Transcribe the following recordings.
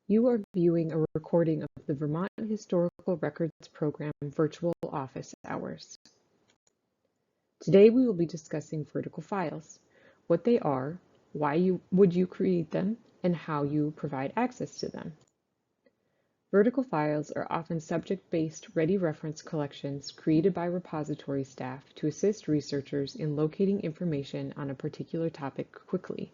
You are viewing a recording of the Vermont Historical Records Program Virtual Office Hours. Today we will be discussing vertical files, what they are, why would you create them, and how you provide access to them. Vertical files are often subject-based ready reference collections created by repository staff to assist researchers in locating information on a particular topic quickly.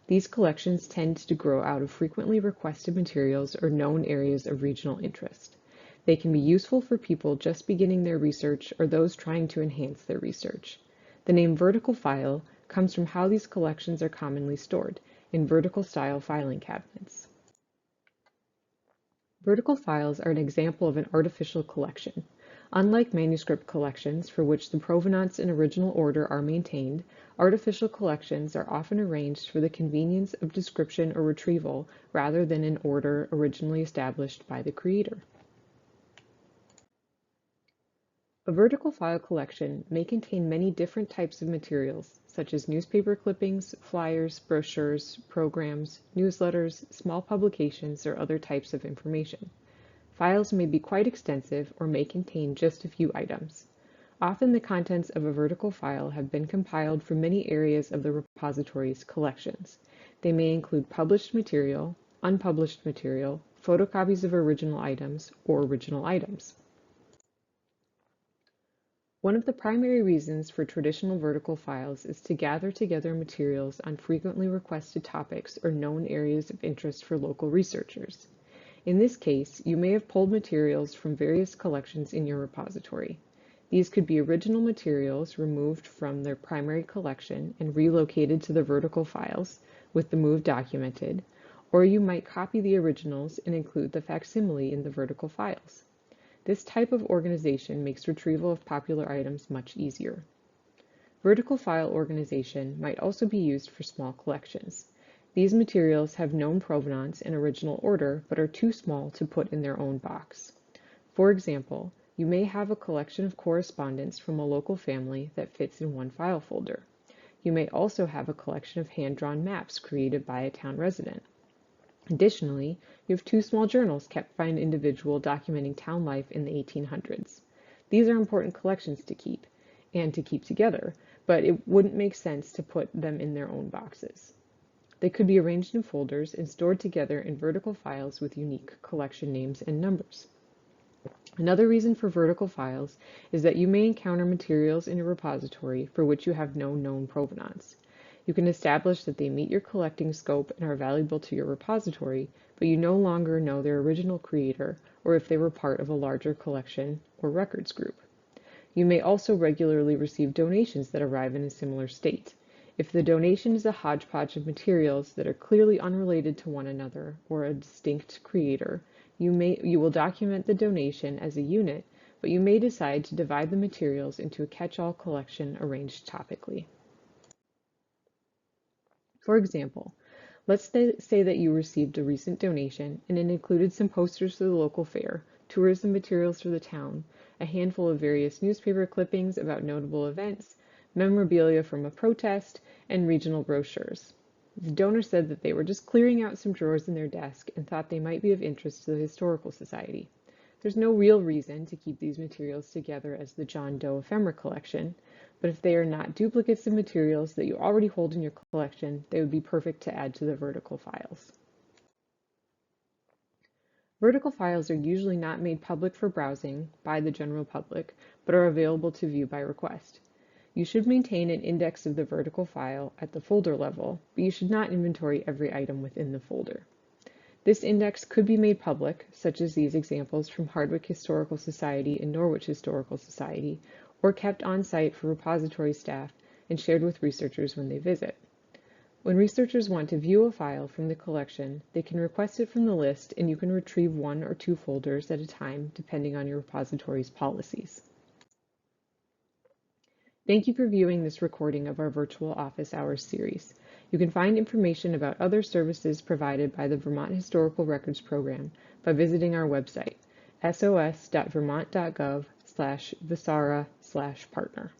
These collections tend to grow out of frequently requested materials or known areas of regional interest. They can be useful for people just beginning their research or those trying to enhance their research. The name vertical file comes from how these collections are commonly stored, in vertical style filing cabinets. Vertical files are an example of an artificial collection. Unlike manuscript collections, for which the provenance and original order are maintained, artificial collections are often arranged for the convenience of description or retrieval rather than in order originally established by the creator. A vertical file collection may contain many different types of materials, such as newspaper clippings, flyers, brochures, programs, newsletters, small publications, or other types of information. Files may be quite extensive or may contain just a few items. Often the contents of a vertical file have been compiled from many areas of the repository's collections. They may include published material, unpublished material, photocopies of original items, or original items. One of the primary reasons for traditional vertical files is to gather together materials on frequently requested topics or known areas of interest for local researchers. In this case, you may have pulled materials from various collections in your repository. These could be original materials removed from their primary collection and relocated to the vertical files, with the move documented, or you might copy the originals and include the facsimile in the vertical files. This type of organization makes retrieval of popular items much easier. Vertical file organization might also be used for small collections. These materials have known provenance and original order, but are too small to put in their own box. For example, you may have a collection of correspondence from a local family that fits in one file folder. You may also have a collection of hand-drawn maps created by a town resident. Additionally, you have two small journals kept by an individual documenting town life in the 1800s. These are important collections to keep, and to keep together, but it wouldn't make sense to put them in their own boxes. They could be arranged in folders and stored together in vertical files with unique collection names and numbers. Another reason for vertical files is that you may encounter materials in your repository for which you have no known provenance. You can establish that they meet your collecting scope and are valuable to your repository, but you no longer know their original creator or if they were part of a larger collection or records group. You may also regularly receive donations that arrive in a similar state. If the donation is a hodgepodge of materials that are clearly unrelated to one another or a distinct creator, you will document the donation as a unit, but you may decide to divide the materials into a catch-all collection arranged topically. For example, let's say that you received a recent donation and it included some posters for the local fair, tourism materials for the town, a handful of various newspaper clippings about notable events, memorabilia from a protest, and regional brochures. The donor said that they were just clearing out some drawers in their desk and thought they might be of interest to the Historical Society. There's no real reason to keep these materials together as the John Doe ephemera collection, but if they are not duplicates of materials that you already hold in your collection, they would be perfect to add to the vertical files. Vertical files are usually not made public for browsing by the general public, but are available to view by request. You should maintain an index of the vertical file at the folder level, but you should not inventory every item within the folder. This index could be made public, such as these examples from Hardwick Historical Society and Norwich Historical Society, or kept on-site for repository staff and shared with researchers when they visit. When researchers want to view a file from the collection, they can request it from the list and you can retrieve one or two folders at a time depending on your repository's policies. Thank you for viewing this recording of our Virtual Office Hours series. You can find information about other services provided by the Vermont Historical Records Program by visiting our website, sos.vermont.gov/visara/partner.